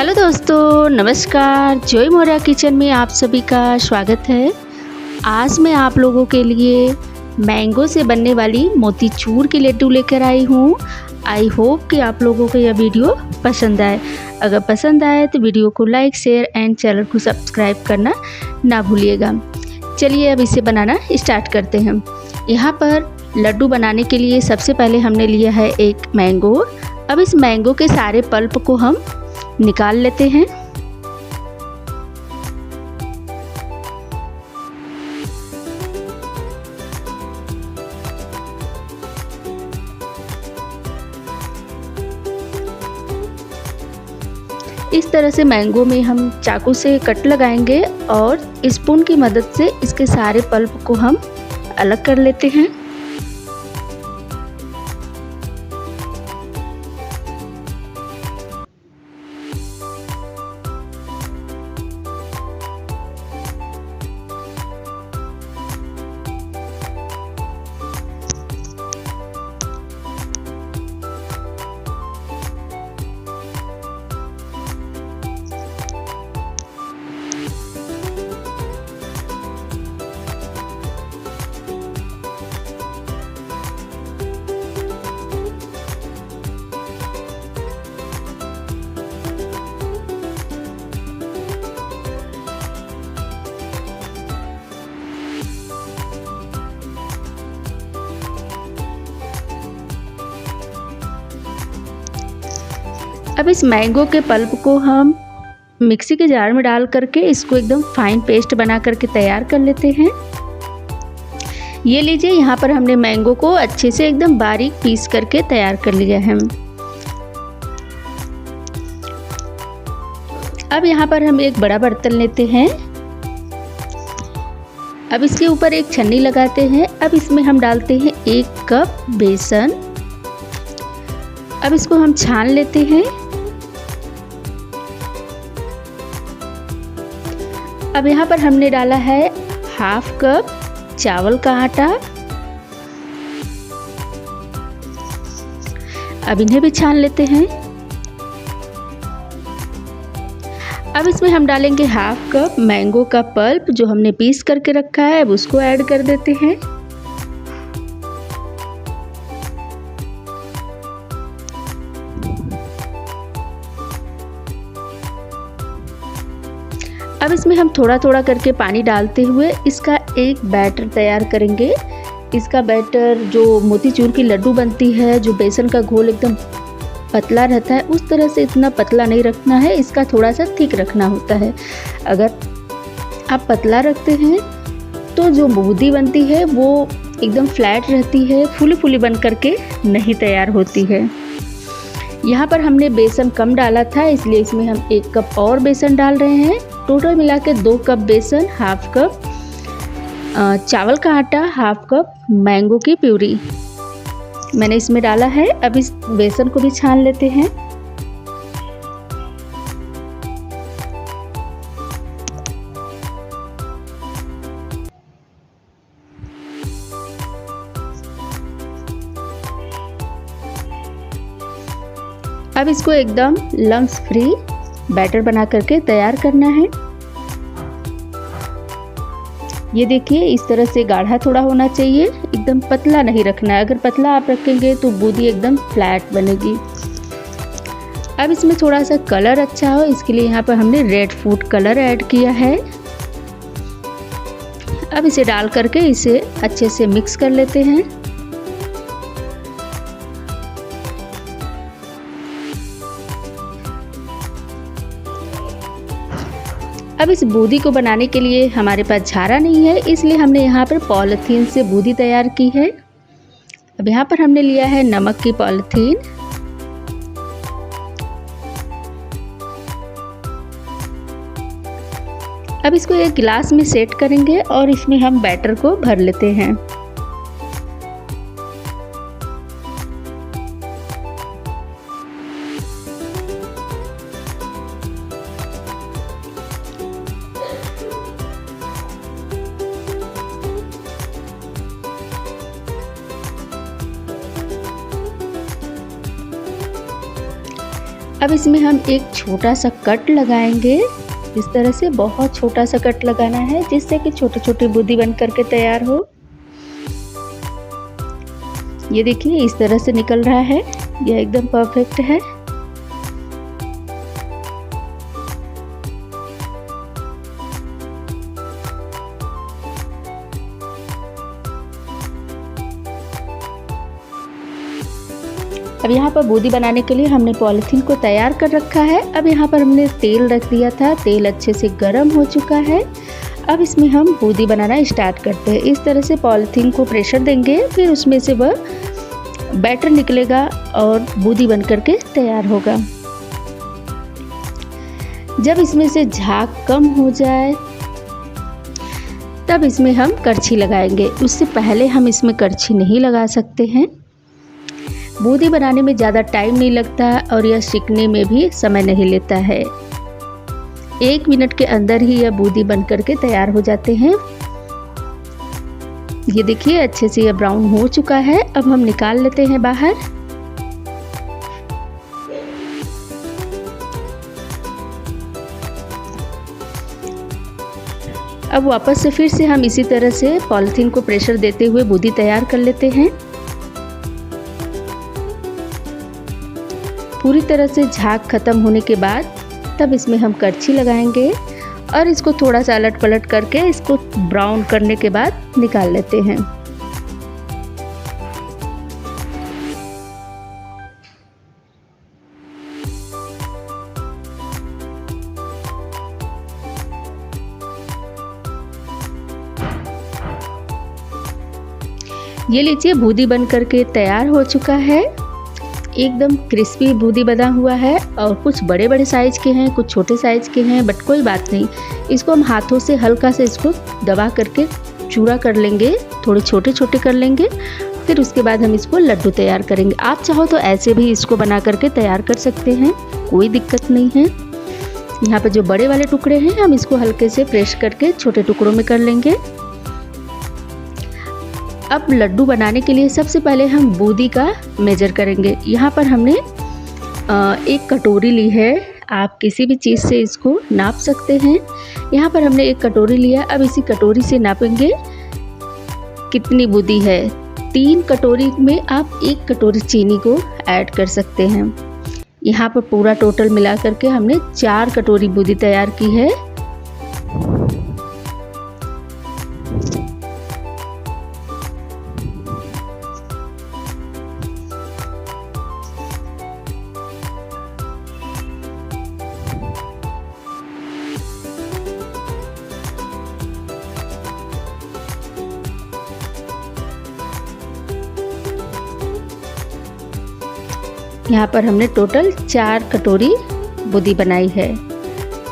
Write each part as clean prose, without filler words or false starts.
Hello दोस्तों, नमस्कार। Joy Maurya kitchen में आप सभी का स्वागत है। आज मैं आप लोगों के लिए मैंगो से बनने वाली मोतीचूर के लड्डू लेकर आई हूँ। आई होप कि आप लोगों को यह वीडियो पसंद आए। अगर पसंद आए तो वीडियो को लाइक, शेयर एंड चैनल को सब्सक्राइब करना ना भूलिएगा। चलिए अब इसे बनाना स्टार्ट करते हैं। यहाँ पर लड्डू बनाने के लिए सबसे पहले हमने लिया है एक मैंगो। अब इस मैंगो के सारे पल्प को हम निकाल लेते हैं। इस तरह से मैंगो में हम चाकू से कट लगाएंगे और स्पून की मदद से इसके सारे पल्प को हम अलग कर लेते हैं। अब इस मैंगो के पल्प को हम मिक्सी के जार में डाल करके इसको एकदम फाइन पेस्ट बना करके तैयार कर लेते हैं। ये लीजिए, यहाँ पर हमने मैंगो को अच्छे से एकदम बारीक पीस करके तैयार कर लिया है। अब यहाँ पर हम एक बड़ा बर्तन लेते हैं। अब इसके ऊपर एक छन्नी लगाते हैं। अब इसमें हम डालते हैं 1 कप बेसन। अब इसको हम छान लेते हैं। अब यहाँ पर हमने डाला है 1/2 कप चावल का आटा। अब इन्हें भी छान लेते हैं। अब इसमें हम डालेंगे 1/2 कप मैंगो का पल्प जो हमने पीस करके रखा है। अब उसको ऐड कर देते हैं। अब इसमें हम थोड़ा थोड़ा करके पानी डालते हुए इसका एक बैटर तैयार करेंगे। इसका बैटर जो मोतीचूर की लड्डू बनती है, जो बेसन का घोल एकदम पतला रहता है, उस तरह से इतना पतला नहीं रखना है, इसका थोड़ा सा थिक रखना होता है। अगर आप पतला रखते हैं तो जो बूंदी बनती है वो एकदम फ्लैट रहती है, फूली फूली बन करके नहीं तैयार होती है। यहाँ पर हमने बेसन कम डाला था, इसलिए इसमें हम 1 कप और बेसन डाल रहे हैं। टोटल मिला के 2 कप बेसन, 1/2 कप चावल का आटा, 1/2 कप मैंगो की प्यूरी मैंने इसमें डाला है। अब इस बेसन को भी छान लेते हैं। अब इसको एकदम लम्स फ्री बैटर बना करके तैयार करना है। ये देखिए, इस तरह से गाढ़ा थोड़ा होना चाहिए, एकदम पतला नहीं रखना है। अगर पतला आप रखेंगे तो बूंदी एकदम फ्लैट बनेगी। अब इसमें थोड़ा सा कलर अच्छा हो, इसके लिए यहाँ पर हमने रेड फूड कलर ऐड किया है। अब इसे डाल करके इसे अच्छे से मिक्स कर लेते हैं। अब इस बूंदी को बनाने के लिए हमारे पास झारा नहीं है, इसलिए हमने यहाँ पर पॉलीथीन से बूंदी तैयार की है। अब यहाँ पर हमने लिया है नमक की पॉलीथीन। अब इसको एक गिलास में सेट करेंगे और इसमें हम बैटर को भर लेते हैं। अब इसमें हम एक छोटा सा कट लगाएंगे। इस तरह से बहुत छोटा सा कट लगाना है, जिससे कि छोटे छोटे बूंदी बन करके तैयार हो। ये देखिए इस तरह से निकल रहा है, यह एकदम परफेक्ट है। अब यहाँ पर बूंदी बनाने के लिए हमने पॉलीथीन को तैयार कर रखा है। अब यहाँ पर हमने तेल रख दिया था, तेल अच्छे से गर्म हो चुका है। अब इसमें हम बूंदी बनाना स्टार्ट करते हैं। इस तरह से पॉलीथीन को प्रेशर देंगे, फिर उसमें से वह बैटर निकलेगा और बूंदी बन करके तैयार होगा। जब इसमें से झाग कम हो जाए तब इसमें हम करछी लगाएंगे। उससे पहले हम इसमें करछी नहीं लगा सकते हैं। बूंदी बनाने में ज़्यादा टाइम नहीं लगता और यह सिकने में भी समय नहीं लेता है। 1 मिनट के अंदर ही यह बूंदी बन करके तैयार हो जाते हैं। ये देखिए अच्छे से यह ब्राउन हो चुका है। अब हम निकाल लेते हैं बाहर। अब वापस से फिर से हम इसी तरह से पॉलीथीन को प्रेशर देते हुए बूंदी तैयार कर लेते हैं। पूरी तरह से झाग खत्म होने के बाद तब इसमें हम करछी लगाएंगे और इसको थोड़ा सा अलट पलट करके इसको ब्राउन करने के बाद निकाल लेते हैं। ये लीजिए बूंदी बन करके तैयार हो चुका है। एकदम क्रिस्पी बूंदी बना हुआ है और कुछ बड़े बड़े साइज के हैं, कुछ छोटे साइज के हैं, बट कोई बात नहीं। इसको हम हाथों से हल्का से इसको दबा करके चूरा कर लेंगे, थोड़े छोटे छोटे कर लेंगे। फिर उसके बाद हम इसको लड्डू तैयार करेंगे। आप चाहो तो ऐसे भी इसको बना करके तैयार कर सकते हैं, कोई दिक्कत नहीं है। यहाँ पे जो बड़े वाले टुकड़े हैं हम इसको हल्के से प्रेस करके छोटे टुकड़ों में कर लेंगे। अब लड्डू बनाने के लिए सबसे पहले हम बूंदी का मेजर करेंगे। यहाँ पर हमने एक कटोरी ली है, आप किसी भी चीज़ से इसको नाप सकते हैं। यहाँ पर हमने एक कटोरी लिया। अब इसी कटोरी से नापेंगे कितनी बूंदी है। 3 कटोरी में आप 1 कटोरी चीनी को ऐड कर सकते हैं। यहाँ पर पूरा टोटल मिला करके हमने 4 कटोरी बूंदी तैयार की है। यहाँ पर हमने टोटल 4 कटोरी बूंदी बनाई है।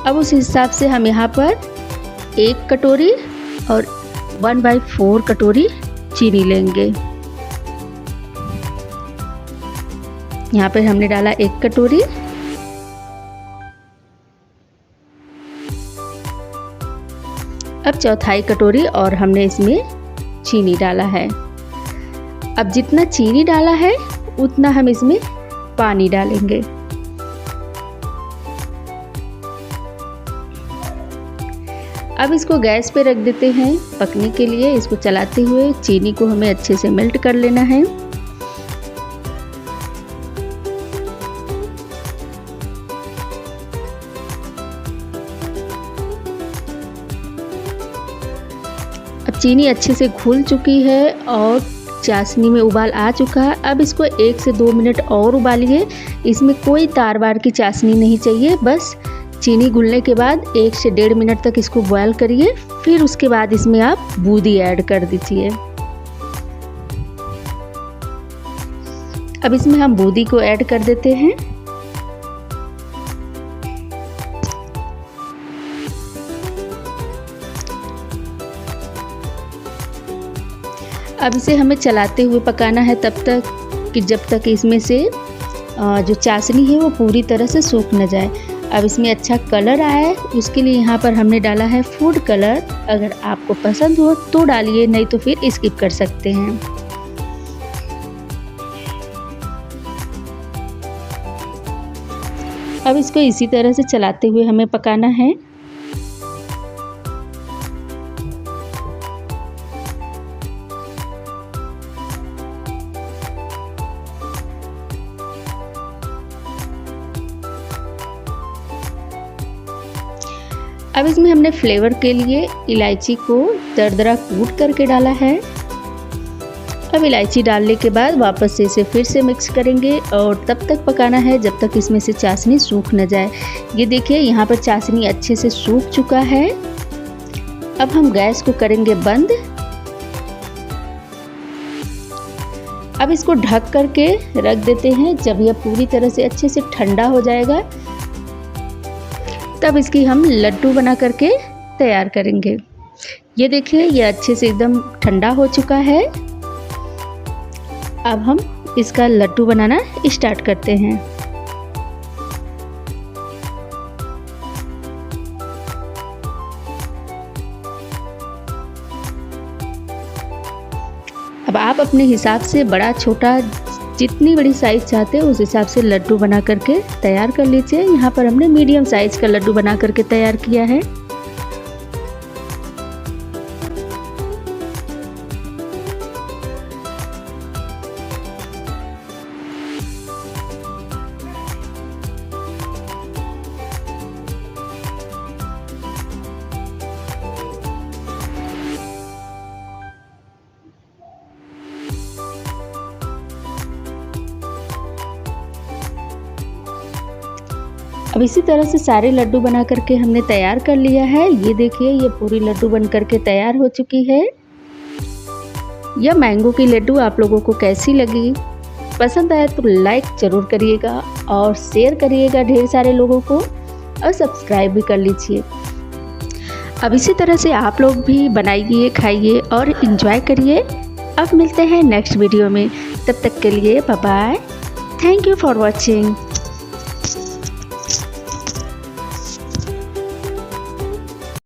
अब उस हिसाब से हम यहाँ पर 1 कटोरी और 1/4 कटोरी चीनी लेंगे। यहाँ पर हमने डाला 1 कटोरी। अब 1/4 कटोरी और हमने इसमें चीनी डाला है। अब जितना चीनी डाला है उतना हम इसमें पानी डालेंगे। अब इसको गैस पे रख देते हैं पकने के लिए। इसको चलाते हुए चीनी को हमें अच्छे से मेल्ट कर लेना है। अब चीनी अच्छे से घुल चुकी है और चाशनी में उबाल आ चुका है। अब इसको 1 से 2 मिनट और उबालिए। इसमें कोई तार बार की चाशनी नहीं चाहिए, बस चीनी घुलने के बाद 1 से 1.5 मिनट तक इसको बॉयल करिए। फिर उसके बाद इसमें आप बूंदी ऐड कर दीजिए। अब इसमें हम बूंदी को ऐड कर देते हैं। अब इसे हमें चलाते हुए पकाना है तब तक कि जब तक इसमें से जो चाशनी है वो पूरी तरह से सूख न जाए। अब इसमें अच्छा कलर आए उसके लिए यहाँ पर हमने डाला है फूड कलर। अगर आपको पसंद हो तो डालिए, नहीं तो फिर स्किप कर सकते हैं। अब इसको इसी तरह से चलाते हुए हमें पकाना है। अब इसमें हमने फ्लेवर के लिए इलायची को दरदरा कूट करके डाला है। अब इलायची डालने के बाद वापस से इसे फिर से मिक्स करेंगे और तब तक पकाना है जब तक इसमें से चाशनी सूख न जाए। ये देखिए यहाँ पर चाशनी अच्छे से सूख चुका है। अब हम गैस को करेंगे बंद। अब इसको ढक करके रख देते हैं। जब यह पूरी तरह से अच्छे से ठंडा हो जाएगा तब इसकी हम लड्डू बना करके तैयार करेंगे। ये देखिए ये अच्छे से एकदम ठंडा हो चुका है। अब हम इसका लड्डू बनाना स्टार्ट करते हैं। अब आप अपने हिसाब से बड़ा छोटा जितनी बड़ी साइज़ चाहते हैं उस हिसाब से लड्डू बना करके तैयार कर लीजिए। यहाँ पर हमने मीडियम साइज़ का लड्डू बना करके तैयार किया है। अब इसी तरह से सारे लड्डू बना करके हमने तैयार कर लिया है। ये देखिए ये पूरी लड्डू बन करके तैयार हो चुकी है। यह मैंगो की लड्डू आप लोगों को कैसी लगी? पसंद आए तो लाइक ज़रूर करिएगा और शेयर करिएगा ढेर सारे लोगों को और सब्सक्राइब भी कर लीजिए। अब इसी तरह से आप लोग भी बनाइए, खाइए और इन्जॉय करिए। अब मिलते हैं नेक्स्ट वीडियो में। तब तक के लिए bye bye. Thank you for watching.